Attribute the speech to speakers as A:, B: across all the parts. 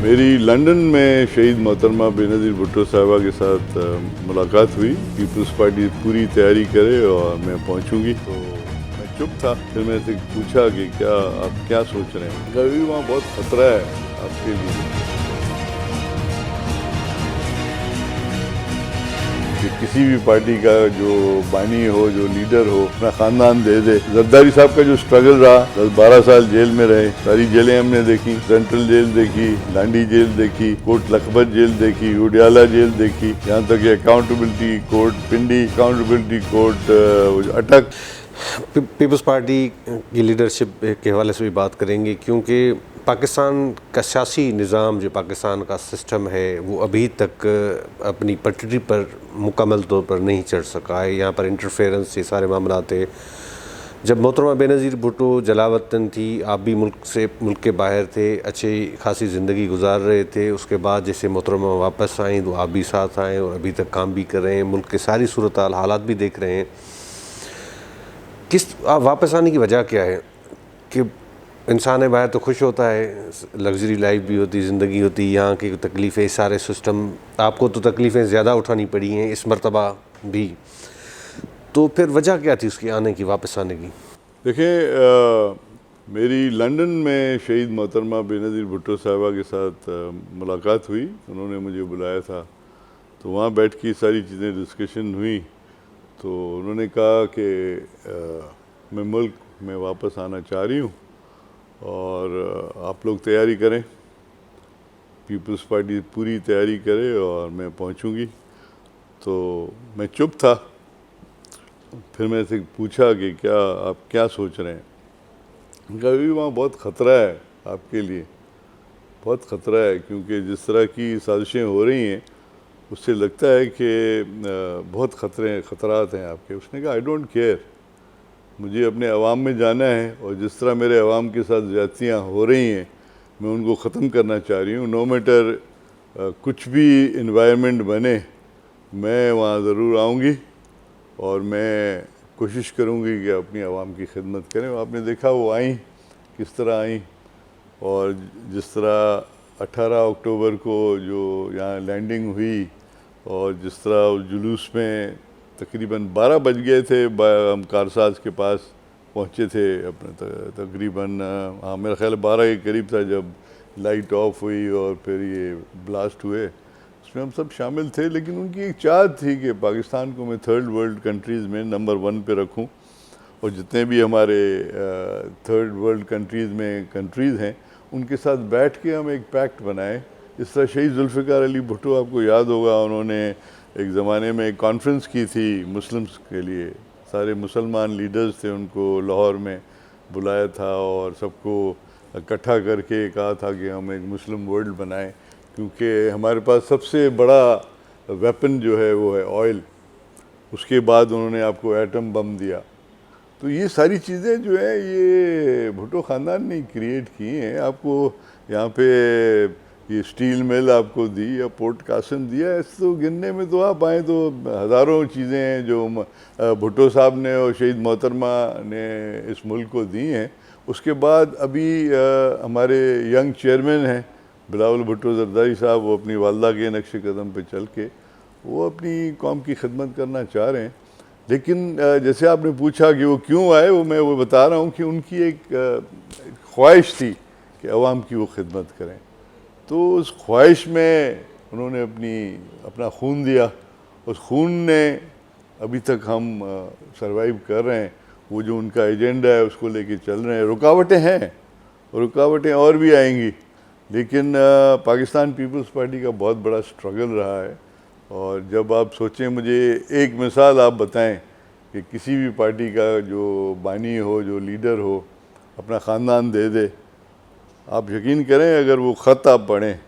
A: मेरी लंदन में शहीद मोहतरमा बेनज़ीर भुट्टो साहिबा के साथ मुलाकात हुई। पीपल्स पार्टी पूरी तैयारी करे और मैं पहुंचूंगी, तो मैं चुप था। फिर मैंने से पूछा कि क्या आप क्या सोच रहे हैं। कभी वहाँ बहुत खतरा है आपके लिए कि किसी भी पार्टी का जो बानी हो, जो लीडर हो, अपना खानदान दे दे। जरदारी साहब का जो स्ट्रगल रहा, 10-12 साल जेल में रहे, सारी जेलें हमने देखी। सेंट्रल जेल देखी, लांडी जेल देखी, कोट लखपत जेल देखी, उडियाला जेल देखी, यहाँ तक कि अकाउंटेबिलिटी कोर्ट, पिंडी अकाउंटेबिलिटी कोर्ट, अटक।
B: पीपल्स पार्टी की लीडरशिप के हवाले से भी बात करेंगे, क्योंकि पाकिस्तान का सियासी निज़ाम, जो पाकिस्तान का सिस्टम है, वो अभी तक अपनी पटरी पर मुकम्मल तौर पर नहीं चढ़ सका है। यहाँ पर इंटरफेरेंस से सारे मामला थे। जब मोहतरमा बेनज़ीर भुट्टो जलावतन थी, आप भी मुल्क के बाहर थे, अच्छी खासी ज़िंदगी गुजार रहे थे। उसके बाद जैसे मोहतरमा वापस आएँ तो आप भी साथ आएँ और अभी तक काम भी कर रहे हैं, मुल्क के सारी सूरत हालात भी देख रहे हैं। वापस आने की वजह क्या है कि इंसान बाहर तो खुश होता है, लग्जरी लाइफ भी होती, ज़िंदगी होती, यहाँ की तकलीफ़ें, सारे सिस्टम, आपको तो तकलीफ़ें ज़्यादा उठानी पड़ी हैं इस मरतबा भी। तो फिर वजह क्या थी उसकी आने की, वापस आने की?
A: देखिए, मेरी लंदन में शहीद मोहतरमा बेनज़ीर भुट्टो साहिबा के साथ मुलाकात हुई। उन्होंने मुझे बुलाया था, तो वहाँ बैठ के सारी चीज़ें डिस्कशन हुई। तो उन्होंने कहा कि मैं मुल्क में वापस आना चाह रही हूँ और आप लोग तैयारी करें, पीपल्स पार्टी पूरी तैयारी करे और मैं पहुँचूँगी। तो मैं चुप था। फिर मैंने से पूछा कि क्या आप क्या सोच रहे हैं। कभी वहाँ बहुत ख़तरा है आपके लिए, बहुत ख़तरा है, क्योंकि जिस तरह की साजिशें हो रही हैं उससे लगता है कि बहुत ख़तरात हैं आपके। उसने कहा आई डोंट केयर, मुझे अपने अवाम में जाना है और जिस तरह मेरे अवाम के साथ ज़्यादतियाँ हो रही हैं मैं उनको ख़त्म करना चाह रही हूँ। नो मैटर कुछ भी इन्वायरमेंट बने, मैं वहाँ ज़रूर आऊँगी और मैं कोशिश करूँगी कि अपनी आवाम की खिदमत करें। आपने देखा वो आई, किस तरह आई, और जिस तरह 18 अक्टूबर को जो यहाँ लैंडिंग हुई और जिस तरह उस जुलूस में तकरीबन 12 बज गए थे, हम कारसाज के पास पहुँचे थे अपने तकरीबन, हाँ मेरा ख्याल 12 के करीब था जब लाइट ऑफ हुई और फिर ये ब्लास्ट हुए। उसमें हम सब शामिल थे, लेकिन उनकी एक चाहत थी कि पाकिस्तान को मैं थर्ड वर्ल्ड कंट्रीज़ में नंबर 1 पे रखूं और जितने भी हमारे थर्ड वर्ल्ड कंट्रीज़ में कंट्रीज़ हैं उनके साथ बैठ के हम एक पैक्ट बनाएं। इस तरह शहीद जुल्फ़िकार अली भुट्टो, आपको याद होगा, उन्होंने एक ज़माने में एक कॉन्फ्रेंस की थी मुस्लिम्स के लिए, सारे मुसलमान लीडर्स थे, उनको लाहौर में बुलाया था और सबको इकट्ठा करके कहा था कि हम एक मुस्लिम वर्ल्ड बनाएं, क्योंकि हमारे पास सबसे बड़ा वेपन जो है वो है ऑयल। उसके बाद उन्होंने आपको एटम बम दिया। तो ये सारी चीज़ें जो है ये भुट्टो ख़ानदान ने क्रिएट की हैं। आपको यहाँ पे ये स्टील मिल आपको दी या पोर्ट कासिम दिया, ऐसे तो गिनने में तो आप आएँ तो हज़ारों चीज़ें हैं जो भुट्टो साहब ने और शहीद मोहतरमा ने इस मुल्क को दी हैं। उसके बाद अभी हमारे यंग चेयरमैन हैं बिलावल भुट्टो जरदारी साहब, वो अपनी वालदा के नक्श कदम पे चल के वो अपनी कौम की खिदमत करना चाह रहे हैं। लेकिन जैसे आपने पूछा कि वो क्यों आए, मैं वो बता रहा हूँ कि उनकी एक ख्वाहिश थी कि अवाम की वो खिदमत करें। तो उस ख्वाहिश में उन्होंने अपना खून दिया। उस खून ने अभी तक हम सरवाइव कर रहे हैं। वो जो उनका एजेंडा है उसको लेके चल रहे हैं। रुकावटें हैं, रुकावटें और भी आएंगी, लेकिन पाकिस्तान पीपल्स पार्टी का बहुत बड़ा स्ट्रगल रहा है। और जब आप सोचें, मुझे एक मिसाल आप बताएं कि किसी भी पार्टी का जो बानी हो, जो लीडर हो, अपना ख़ानदान दे दे। आप यकीन करें, अगर वो ख़त आप पढ़ें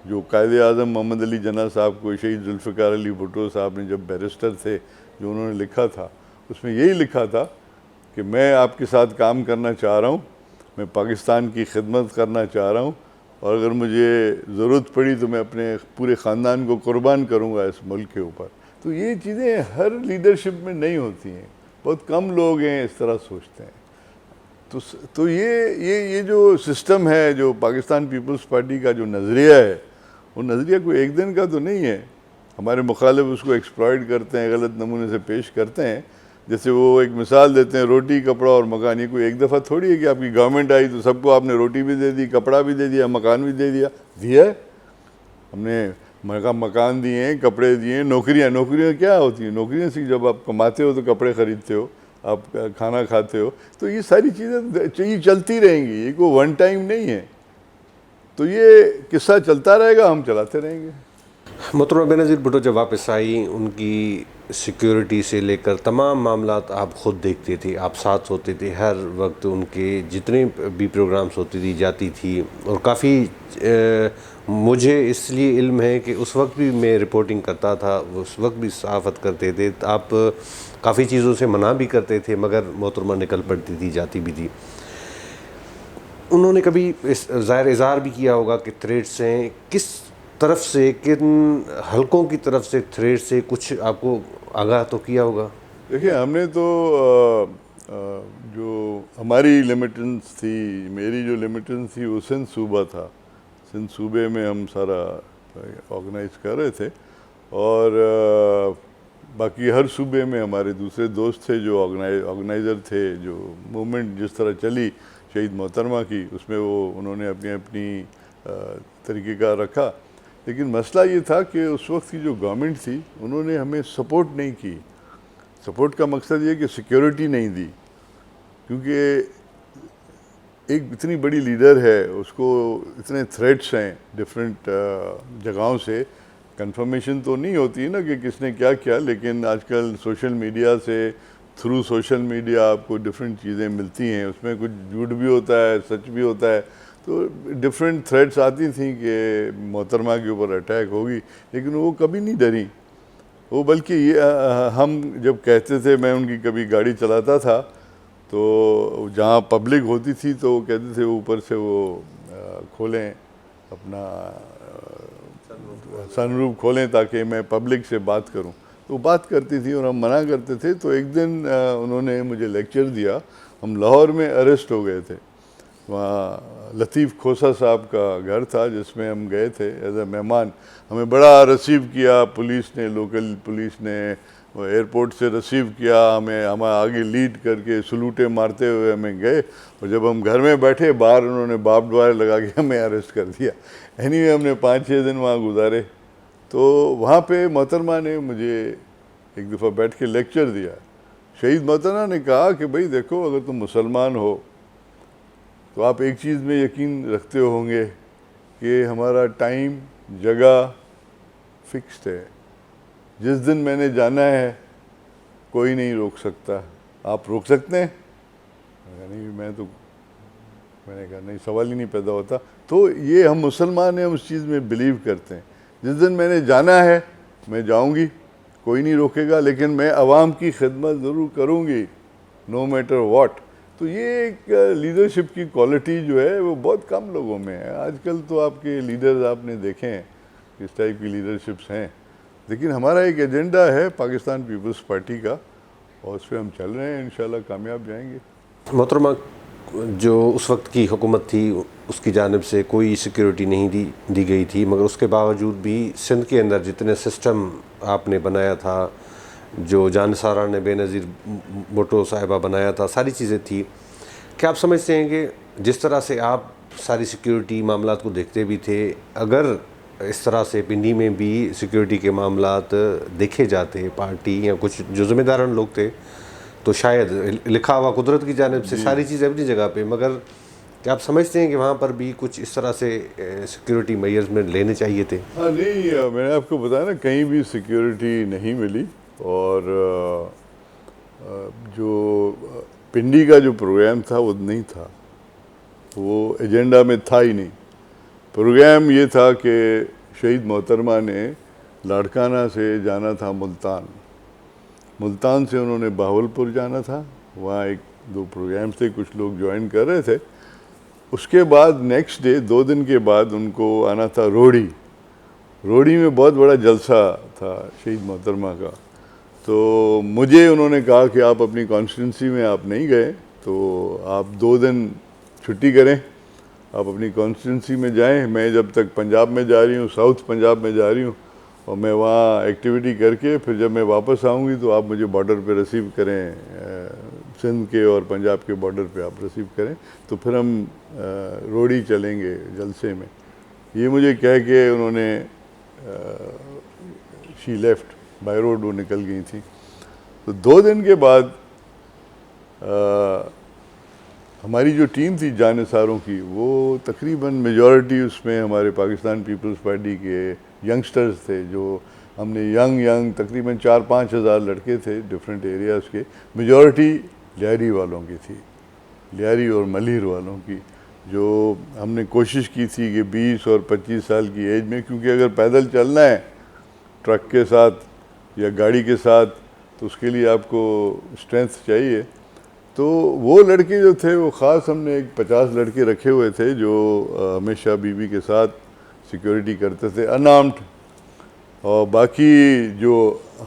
A: जो कायदे आज़म मोहम्मद अली जिन्ना साहब को शहीद जुल्फ़िकार अली भुट्टो साहब ने जब बैरिस्टर थे, जो उन्होंने लिखा था, उसमें यही लिखा था कि मैं आपके साथ काम करना चाह रहा हूँ, मैं पाकिस्तान की खिदमत करना चाह रहा हूँ और अगर मुझे ज़रूरत पड़ी तो मैं अपने पूरे ख़ानदान को कुर्बान करूँगा इस मुल्क के ऊपर। तो ये चीज़ें हर लीडरशिप में नहीं होती हैं, बहुत कम लोग हैं इस तरह सोचते हैं। तो ये जो सिस्टम है, जो पाकिस्तान पीपल्स पार्टी का जो नज़रिया है, वो नज़रिया कोई एक दिन का तो नहीं है। हमारे मुखालिफ उसको एक्सप्लॉइट करते हैं, गलत नमूने से पेश करते हैं। जैसे वो एक मिसाल देते हैं, रोटी कपड़ा और मकान। ये कोई एक दफ़ा थोड़ी है कि आपकी गवर्नमेंट आई तो सबको आपने रोटी भी दे दी, कपड़ा भी दे दिया, मकान भी दे दिया है। हमने मकान दिए हैं, कपड़े दिए हैं। नौकरियाँ क्या होती हैं? नौकरियाँ से जब आप कमाते हो तो कपड़े ख़रीदते हो, आप खाना खाते हो, तो ये सारी चीज़ें चलती रहेंगी, ये कोई वन टाइम नहीं है। तो ये किस्सा चलता रहेगा, हम चलाते रहेंगे।
B: मोहतरमा बेनज़ीर भुट्टो जब वापस आई, उनकी सिक्योरिटी से लेकर तमाम मामलात आप ख़ुद देखते थे, आप साथ होते थे, हर वक्त उनके जितने भी प्रोग्राम्स होती थी जाती थी। और काफ़ी मुझे इसलिए इल्म है कि उस वक्त भी मैं रिपोर्टिंग करता था, उस वक्त भी सहाफ़त करते थे, आप काफ़ी चीज़ों से मना भी करते थे, मगर मोहतरमा निकल पड़ती थी, जाती भी थी। उन्होंने कभी इस ज़ाहिर इज़हार भी किया होगा कि थ्रेड्स हैं, किस तरफ से, किन हलकों की तरफ से थ्रेड्स से कुछ आपको आगाह तो किया होगा?
A: देखिए, हमने तो जो हमारी लिमिटेंस थी, मेरी जो लिमिटेंस थी, वो सिंध सूबा था। सिंध सूबे में हम सारा ऑर्गेनाइज कर रहे थे, और बाकी हर सूबे में हमारे दूसरे दोस्त थे जो ऑर्गेनाइज़र थे। जो मूवमेंट जिस तरह चली शहीद मोहतरमा की, उसमें वो उन्होंने अपनी अपनी तरीक़ेकार रखा। लेकिन मसला ये था कि उस वक्त की जो गवर्नमेंट थी, उन्होंने हमें सपोर्ट नहीं की। सपोर्ट का मकसद ये कि सिक्योरिटी नहीं दी, क्योंकि एक इतनी बड़ी लीडर है, उसको इतने थ्रेट्स हैं डिफरेंट जगहों से। कंफर्मेशन तो नहीं होती है ना कि किसने क्या किया, लेकिन आजकल सोशल मीडिया से, थ्रू सोशल मीडिया आपको डिफरेंट चीज़ें मिलती हैं। उसमें कुछ झूठ भी होता है, सच भी होता है। तो डिफरेंट थ्रेट्स आती थी कि मोहतरमा के ऊपर अटैक होगी, लेकिन वो कभी नहीं डरी। वो बल्कि ये हम जब कहते थे, मैं उनकी कभी गाड़ी चलाता था तो जहाँ पब्लिक होती थी तो वो कहते थे ऊपर से वो खोलें अपना सनरूफ खोलें ताकि मैं पब्लिक से बात करूं। तो बात करती थी और हम मना करते थे। तो एक दिन उन्होंने मुझे लेक्चर दिया। हम लाहौर में अरेस्ट हो गए थे। वहाँ लतीफ़ खोसा साहब का घर था जिसमें हम गए थे एज ए मेहमान। हमें बड़ा रिसीव किया पुलिस ने, लोकल पुलिस ने एयरपोर्ट से रिसीव किया हमें। हम आगे लीड करके सलूटे मारते हुए हमें गए, और जब हम घर में बैठे बाहर उन्होंने बाप द्वार लगा के हमें अरेस्ट कर दिया। एनीवे हमने 5-6 दिन वहाँ गुजारे। तो वहाँ पे मोहतरमा ने मुझे एक दफ़ा बैठ के लेक्चर दिया। शहीद मोहतरमा ने कहा कि भाई देखो, अगर तुम मुसलमान हो तो आप एक चीज़ में यकीन रखते होंगे कि हमारा टाइम जगह फिक्स्ड है। जिस दिन मैंने जाना है कोई नहीं रोक सकता। आप रोक सकते हैं? नहीं, मैंने कहा नहीं, सवाल ही नहीं पैदा होता। तो ये हम मुसलमान हैं, हम उस चीज़ में बिलीव करते हैं। जिस दिन मैंने जाना है मैं जाऊंगी, कोई नहीं रोकेगा, लेकिन मैं आवाम की खिदमत ज़रूर करूंगी, नो मैटर व्हाट। तो ये एक लीडरशिप की क्वालिटी जो है वो बहुत कम लोगों में है। आजकल तो आपके लीडर्स आपने देखे हैं किस टाइप की लीडरशिप्स हैं, लेकिन हमारा एक एजेंडा है पाकिस्तान पीपल्स पार्टी का, और उस पर हम चल रहे हैं। इंशाल्लाह कामयाब जाएंगे।
B: मोहतरमा, जो उस वक्त की हुकूमत थी उसकी जानिब से कोई सिक्योरिटी नहीं दी गई थी, मगर उसके बावजूद भी सिंध के अंदर जितने सिस्टम आपने बनाया था, जो जानसारा ने बेनज़ीर भुट्टो साहिबा बनाया था, सारी चीज़ें थी। क्या आप समझते हैं कि जिस तरह से आप सारी सिक्योरिटी मामलात को देखते भी थे, अगर इस तरह से पिंडी में भी सिक्योरिटी के मामलात देखे जाते, पार्टी या कुछ जो ज़िम्मेदारान लोग थे, तो शायद लिखा हुआ कुदरत की जानिब से सारी चीज़ें अपनी जगह पे, मगर क्या आप समझते हैं कि वहाँ पर भी कुछ इस तरह से सिक्योरिटी मेजर्स लेने चाहिए थे?
A: हाँ, नहीं, मैंने आपको बताया ना, कहीं भी सिक्योरिटी नहीं मिली। और जो पिंडी का जो प्रोग्राम था वो नहीं था, वो एजेंडा में था ही नहीं। प्रोग्राम ये था कि शहीद मोहतरमा ने लाड़काना से जाना था मुल्तान, मुल्तान से उन्होंने बावलपुर जाना था। वहाँ 1-2 प्रोग्राम्स थे, कुछ लोग ज्वाइन कर रहे थे। उसके बाद नेक्स्ट डे 2 दिन के बाद उनको आना था रोड़ी। रोड़ी में बहुत बड़ा जलसा था शहीद मोहतरमा का। तो मुझे उन्होंने कहा कि आप अपनी कॉन्स्टिट्यूंसी में आप नहीं गए, तो आप 2 दिन छुट्टी करें, आप अपनी कॉन्स्टिट्यूंसी में जाएं। मैं जब तक पंजाब में जा रही हूँ, साउथ पंजाब में जा रही हूँ, और मैं वहाँ एक्टिविटी करके फिर जब मैं वापस आऊँगी तो आप मुझे बॉर्डर पे रिसीव करें, सिंध के और पंजाब के बॉर्डर पे आप रिसीव करें, तो फिर हम रोड़ी चलेंगे जलसे में। ये मुझे कह के उन्होंने शी लेफ्ट बाय रोड, वो निकल गई थी। तो 2 दिन के बाद हमारी जो टीम थी जानिसारों की, वो तकरीबन मेजॉरिटी उसमें हमारे पाकिस्तान पीपल्स पार्टी के यंगस्टर्स थे, जो हमने यंग तकरीबन 4-5 हज़ार लड़के थे डिफरेंट एरियाज़ के। मेजॉरिटी लियारी वालों की थी, लियारी और मलिर वालों की, जो हमने कोशिश की थी कि 20 और 25 साल की एज में, क्योंकि अगर पैदल चलना है ट्रक के साथ या गाड़ी के साथ तो उसके लिए आपको स्ट्रेंथ चाहिए। तो वो लड़के जो थे वो ख़ास हमने एक 50 लड़के रखे हुए थे जो हमेशा बीबी के साथ सिक्योरिटी करते थे, अनआर्म्ड। और बाकी जो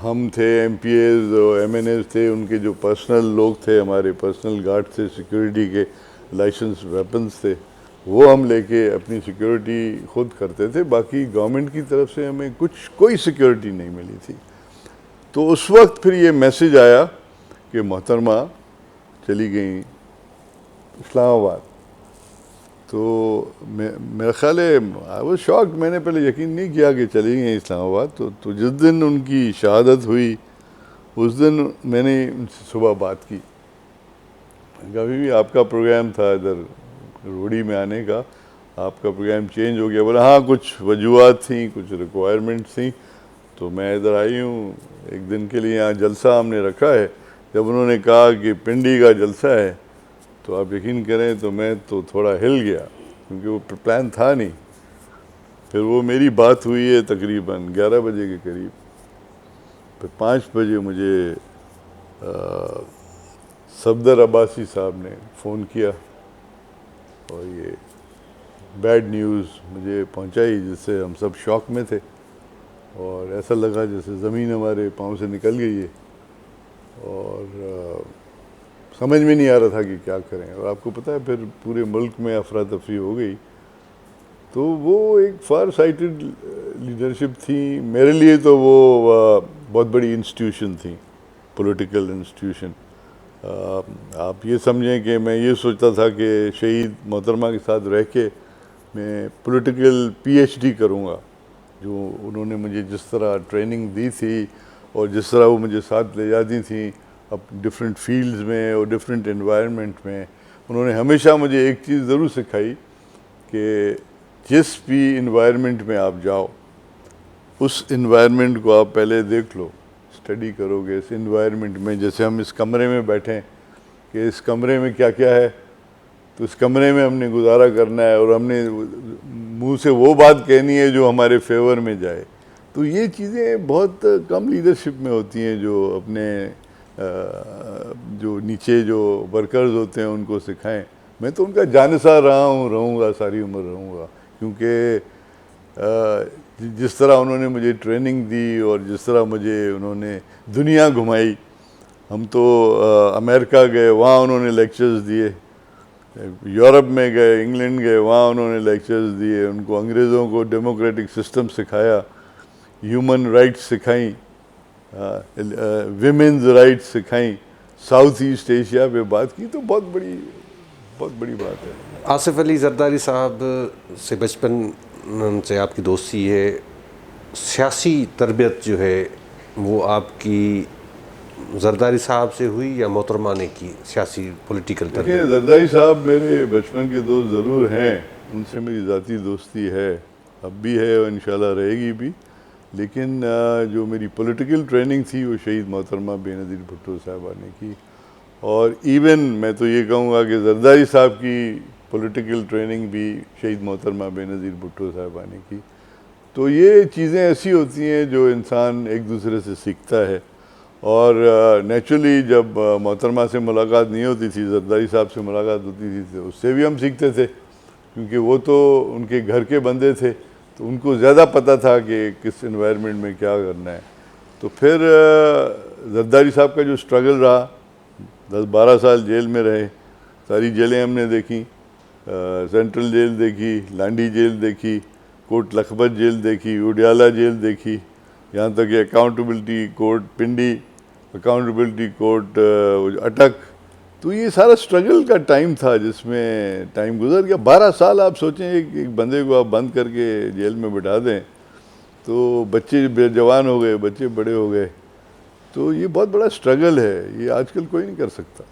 A: हम थे MPAs और MNAs थे, उनके जो पर्सनल लोग थे, हमारे पर्सनल गार्ड थे, सिक्योरिटी के लाइसेंस वेपन्स थे, वो हम लेके अपनी सिक्योरिटी खुद करते थे। बाकी गवर्नमेंट की तरफ से हमें कोई सिक्योरिटी नहीं मिली थी। तो उस वक्त फिर ये मैसेज आया कि मोहतरमा चली गई इस्लामाबाद। तो मेरा ख्याल है आई वाज शॉक्ड, मैंने पहले यकीन नहीं किया कि चली गई इस्लामाबाद। तो जिस दिन उनकी शहादत हुई उस दिन मैंने उनसे सुबह बात की, कभी भी आपका प्रोग्राम था इधर रोड़ी में आने का, आपका प्रोग्राम चेंज हो गया। बोला हाँ कुछ वजूहत थी, कुछ रिक्वायरमेंट थी, तो मैं इधर आई हूँ एक दिन के लिए, यहाँ जलसा हमने रखा है। जब उन्होंने कहा कि पिंडी का जलसा है तो आप यकीन करें तो मैं तो थोड़ा हिल गया, क्योंकि वो प्लान था नहीं। फिर वो मेरी बात हुई है तकरीबन 11 बजे के करीब। फिर 5 बजे मुझे सफदर अब्बासी साहब ने फ़ोन किया और ये बैड न्यूज़ मुझे पहुंचाई, जिससे हम सब शॉक में थे और ऐसा लगा जैसे ज़मीन हमारे पाँव से निकल गई है और समझ में नहीं आ रहा था कि क्या करें। और आपको पता है फिर पूरे मुल्क में अफरा तफरी हो गई। तो वो एक फार साइटेड लीडरशिप थी मेरे लिए, तो वो बहुत बड़ी इंस्टीट्यूशन थी, पॉलिटिकल इंस्टीट्यूशन। आप ये समझें कि मैं ये सोचता था कि शहीद मोहतरमा के साथ रह के मैं पॉलिटिकल PhD करूँगा। जो उन्होंने मुझे जिस तरह ट्रेनिंग दी थी और जिस तरह वो मुझे साथ ले जाती थी अब डिफरेंट फील्ड्स में और डिफरेंट एनवायरनमेंट में, उन्होंने हमेशा मुझे एक चीज़ ज़रूर सिखाई कि जिस भी इन्वायरमेंट में आप जाओ उस इन्वायरमेंट को आप पहले देख लो, स्टडी करोगे इस इन्वायरमेंट में। जैसे हम इस कमरे में बैठें कि इस कमरे में क्या क्या है, तो इस कमरे में हमने गुजारा करना है और हमने मुंह से वो बात कहनी है जो हमारे फेवर में जाए। तो ये चीज़ें बहुत कम लीडरशिप में होती हैं, जो अपने जो नीचे जो वर्कर्स होते हैं उनको सिखाएं। मैं तो उनका जानसार रहा हूँ, रहूँगा, सारी उम्र रहूँगा, क्योंकि जिस तरह उन्होंने मुझे ट्रेनिंग दी और जिस तरह मुझे उन्होंने दुनिया घुमाई। हम तो अमेरिका गए, वहाँ उन्होंने लेक्चर्स दिए, यूरोप में गए, इंग्लैंड गए, वहाँ उन्होंने लेक्चर्स दिए, उनको अंग्रेज़ों को डेमोक्रेटिक सिस्टम सिखाया, ह्यूमन राइट्स सिखाई, विमेंस राइट्स सिखाई, साउथ ईस्ट एशिया पे बात की। तो बहुत बड़ी बात है।
B: आसिफ अली जरदारी साहब से बचपन से आपकी दोस्ती है, सियासी तरबियत जो है वो आपकी जरदारी साहब से हुई या मोहतरमा ने की सियासी पॉलिटिकल तरबियत?
A: जरदारी साहब मेरे बचपन के दोस्त ज़रूर हैं, उनसे मेरी ज़ाती दोस्ती है, अब भी है और इंशाल्लाह रहेगी भी। लेकिन जो मेरी पॉलिटिकल ट्रेनिंग थी वो शहीद मोहतरमा बेनज़ीर भुट्टो साहबा ने की। और इवन मैं तो ये कहूँगा कि जरदारी साहब की पॉलिटिकल ट्रेनिंग भी शहीद मोहतरमा बेनज़ीर भुट्टो साहबा ने की। तो ये चीज़ें ऐसी होती हैं जो इंसान एक दूसरे से सीखता है। और नेचुरली जब मोहतरमा से मुलाकात नहीं होती थी, जरदारी साहब से मुलाकात होती थी, तो उससे भी हम सीखते थे, क्योंकि वो तो उनके घर के बंदे थे, तो उनको ज़्यादा पता था कि किस एनवायरनमेंट में क्या करना है। तो फिर जरदारी साहब का जो स्ट्रगल रहा, 10-12 साल जेल में रहे, सारी जेलें हमने देखी, सेंट्रल जेल देखी, लांडी जेल देखी, कोट लखपत जेल देखी, उडियाला जेल देखी, यहाँ तक कि अकाउंटेबिलिटी कोर्ट पिंडी, अकाउंटेबिलिटी कोर्ट अटक। तो ये सारा स्ट्रगल का टाइम था जिसमें टाइम गुजर गया। 12 साल आप सोचें, एक बंदे को आप बंद करके जेल में बिठा दें तो बच्चे जवान हो गए, बच्चे बड़े हो गए, तो ये बहुत बड़ा स्ट्रगल है, ये आजकल कोई नहीं कर सकता।